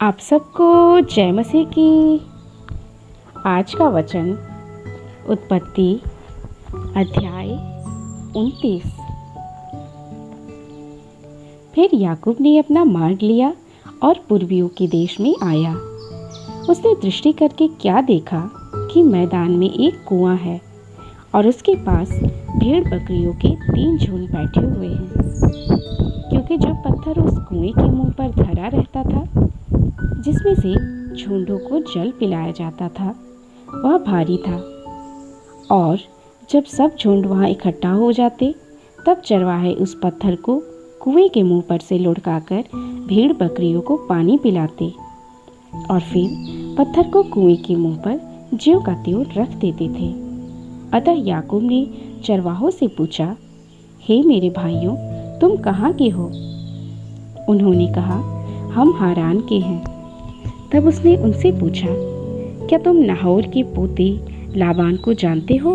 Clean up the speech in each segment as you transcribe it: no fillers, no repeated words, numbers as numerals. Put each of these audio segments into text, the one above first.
आप सबको जय मसीह की। आज का वचन उत्पत्ति अध्याय 29। फिर याकूब ने अपना मार्ग लिया और पूर्वियों के देश में आया। उसने दृष्टि करके क्या देखा कि मैदान में एक कुआं है और उसके पास भेड़ बकरियों के 3 झुंड बैठे हुए हैं, क्योंकि जो पत्थर उस कुएं के मुंह पर धरा रहता था, जिसमें से झुंडों को जल पिलाया जाता था, वह भारी था। और जब सब झुंड वहां इकट्ठा हो जाते, तब चरवाहे उस पत्थर को कुएं के मुंह पर से लुढ़काकर भेड़ बकरियों को पानी पिलाते और फिर पत्थर को कुएं के मुंह पर ज्यों का त्यों रख देते थे। अतः याकूब ने चरवाहों से पूछा, हे मेरे भाइयों, तुम कहाँ के हो? उन्होंने कहा, हम हारान के हैं। तब उसने उनसे पूछा, क्या तुम नाहोर के पोते लाबान को जानते हो?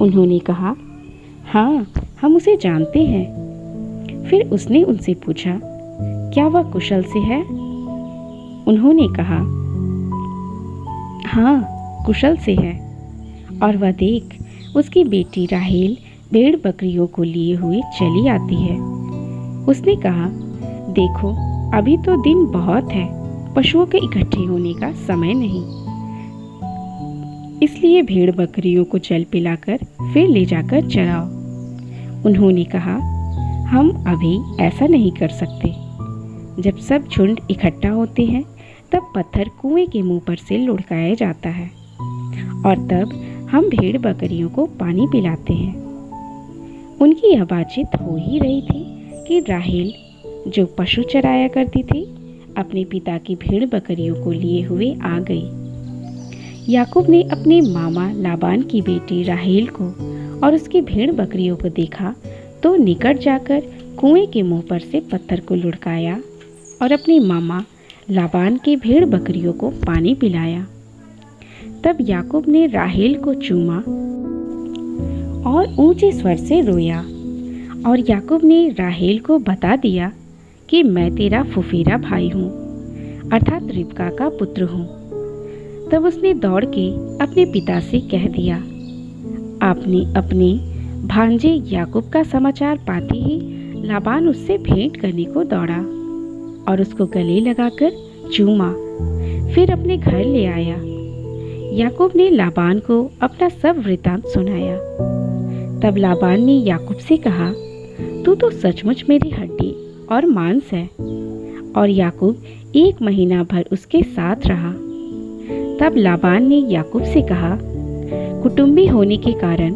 उन्होंने कहा, हाँ, हम उसे जानते हैं। फिर उसने उनसे पूछा, क्या वह कुशल से है? उन्होंने कहा, हाँ, कुशल से है। और वह देख, उसकी बेटी राहेल भेड़ बकरियों को लिए हुए चली आती है। उसने कहा, देखो, अभी तो दिन बहुत है, पशुओं के इकट्ठे होने का समय नहीं, इसलिए भेड़ बकरियों को जल पिलाकर फिर ले जाकर चराओ। उन्होंने कहा, हम अभी ऐसा नहीं कर सकते। जब सब झुंड इकट्ठा होते हैं, तब पत्थर कुएं के मुंह पर से लुढ़काया जाता है और तब हम भेड़ बकरियों को पानी पिलाते हैं। उनकी यह बातचीत हो ही रही थी कि राहेल, जो पशु चराया करती थी, अपने पिता की भेड़ बकरियों को लिए हुए आ गई। याकूब ने अपने मामा लाबान की बेटी राहेल को और उसकी भेड़ बकरियों को देखा तो निकट जाकर कुएं के मुंह पर से पत्थर को लुढ़काया और अपने मामा लाबान की भेड़ बकरियों को पानी पिलाया। तब याकूब ने राहेल को चूमा और ऊंचे स्वर से रोया। और याकूब ने राहेल को बता दिया कि मैं तेरा फुफेरा भाई हूँ, अर्थात रिबका का पुत्र हूँ। तब उसने दौड़ के अपने पिता से कह दिया। आपने अपने भांजे याकूब का समाचार पाते ही लाबान उससे भेंट करने को दौड़ा और उसको गले लगाकर चूमा, फिर अपने घर ले आया। याकूब ने लाबान को अपना सब वृतांत सुनाया। तब लाबान ने याकूब से कहा, तू तो सचमुच मेरी हड्डी और मांस है। और याकूब 1 महीना भर उसके साथ रहा। तब लाबान ने याकूब से कहा, कुटुंबी होने के कारण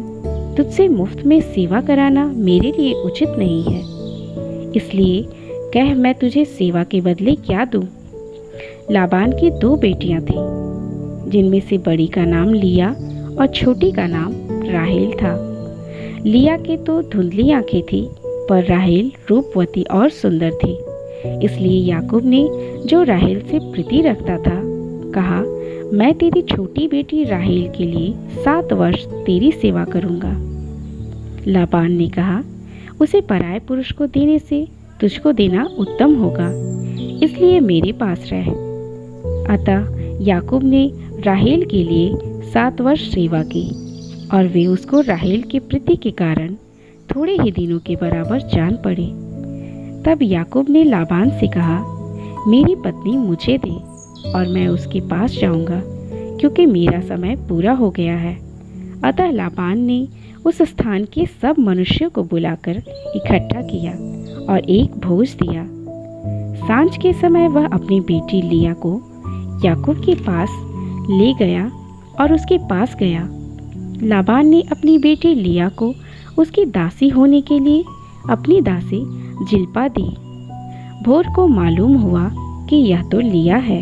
तुझसे मुफ्त में सेवा कराना मेरे लिए उचित नहीं है, इसलिए कह, मैं तुझे सेवा के बदले क्या दूं? लाबान की 2 बेटियां थीं, जिनमें से बड़ी का नाम लिया और छोटी का नाम राहेल था। लिया के तो धुंधली आंखें थी, पर राहेल रूपवती और सुंदर थी। इसलिए याकूब ने, जो राहेल से प्रीति रखता था, कहा, मैं तेरी छोटी बेटी राहेल के लिए 7 वर्ष तेरी सेवा करूंगा। लाबान ने कहा, उसे पराये पुरुष को देने से तुझको देना उत्तम होगा, इसलिए मेरे पास रह। अतः याकूब ने राहेल के लिए 7 वर्ष सेवा की और वे उसको राहेल के प्रीति के कारण थोड़े ही दिनों के बराबर जान पड़े। तब याकूब ने लाबान से कहा, मेरी पत्नी मुझे दे और मैं उसके पास जाऊंगा, क्योंकि मेरा समय पूरा हो गया है। अतः लाबान ने उस स्थान के सब मनुष्यों को बुलाकर इकट्ठा किया और एक भोज दिया। सांझ के समय वह अपनी बेटी लिया को याकूब के पास ले गया और उसके पास गया। लाबान ने अपनी बेटी लिया को उसकी दासी होने के लिए अपनी दासी जिल्पा दी। भोर को मालूम हुआ कि यह तो लिया है,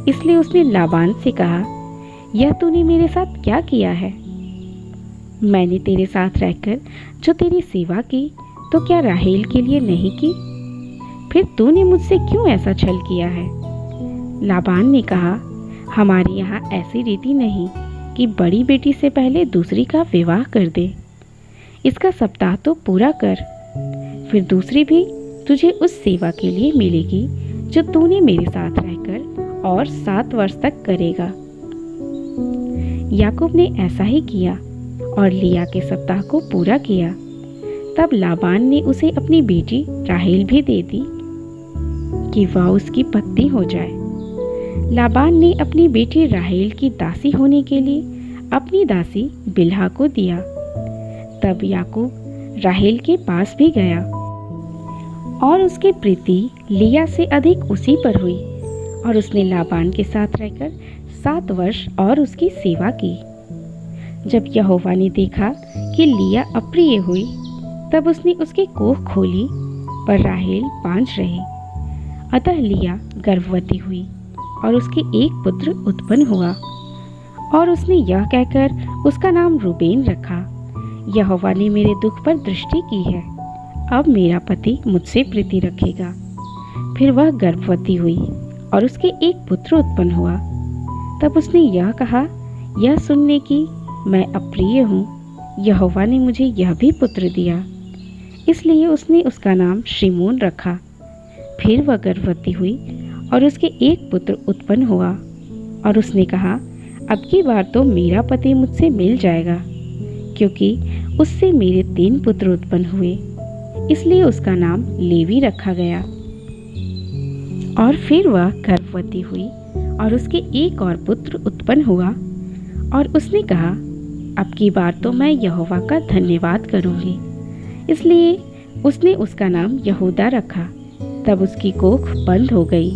इसलिए उसने लाबान से कहा, यह तूने मेरे साथ क्या किया है? मैंने तेरे साथ रहकर जो तेरी सेवा की, तो क्या राहेल के लिए नहीं की? फिर तूने मुझसे क्यों ऐसा छल किया है? लाबान ने कहा, हमारे यहाँ ऐसी रीति नहीं कि बड़ी बेटी से पहले दूसरी का विवाह कर दे। इसका सप्ताह तो पूरा कर, फिर दूसरी भी तुझे उस सेवा के लिए मिलेगी जो तूने मेरे साथ रहकर और 7 वर्ष तक करेगा। याकूब ने ऐसा ही किया और लिया के सप्ताह को पूरा किया। तब लाबान ने उसे अपनी बेटी राहेल भी दे दी कि वह उसकी पत्नी हो जाए। लाबान ने अपनी बेटी राहेल की दासी होने के लिए अपनी दासी बिल्हा को दिया। तब याकूब राहेल के पास भी गया और उसकी प्रीति लिया से अधिक उसी पर हुई और उसने लाबान के साथ रहकर 7 वर्ष और उसकी सेवा की। जब यहोवा ने देखा कि लिया अप्रिय हुई, तब उसने उसकी कोख खोली, पर राहेल बांझ रही। अतः लिया गर्भवती हुई और उसके एक पुत्र उत्पन्न हुआ और उसने यह कहकर उसका नाम रूबेन रखा, यहोवा ने मेरे दुख पर दृष्टि की है, अब मेरा पति मुझसे प्रीति रखेगा। फिर वह गर्भवती हुई और उसके एक पुत्र उत्पन्न हुआ। तब उसने यह कहा, यह सुनने की मैं अप्रिय हूँ, यहोवा ने मुझे यह भी पुत्र दिया। इसलिए उसने उसका नाम शिमोन रखा। फिर वह गर्भवती हुई और उसके एक पुत्र उत्पन्न हुआ और उसने कहा, अब की बार तो मेरा पति मुझसे मिल जाएगा, क्योंकि उससे मेरे 3 पुत्र उत्पन्न हुए। इसलिए उसका नाम लेवी रखा गया। और फिर वह गर्भवती हुई और उसके एक और पुत्र उत्पन्न हुआ और उसने कहा, अब की बार तो मैं यहोवा का धन्यवाद करूंगी। इसलिए उसने उसका नाम यहूदा रखा। तब उसकी कोख बंद हो गई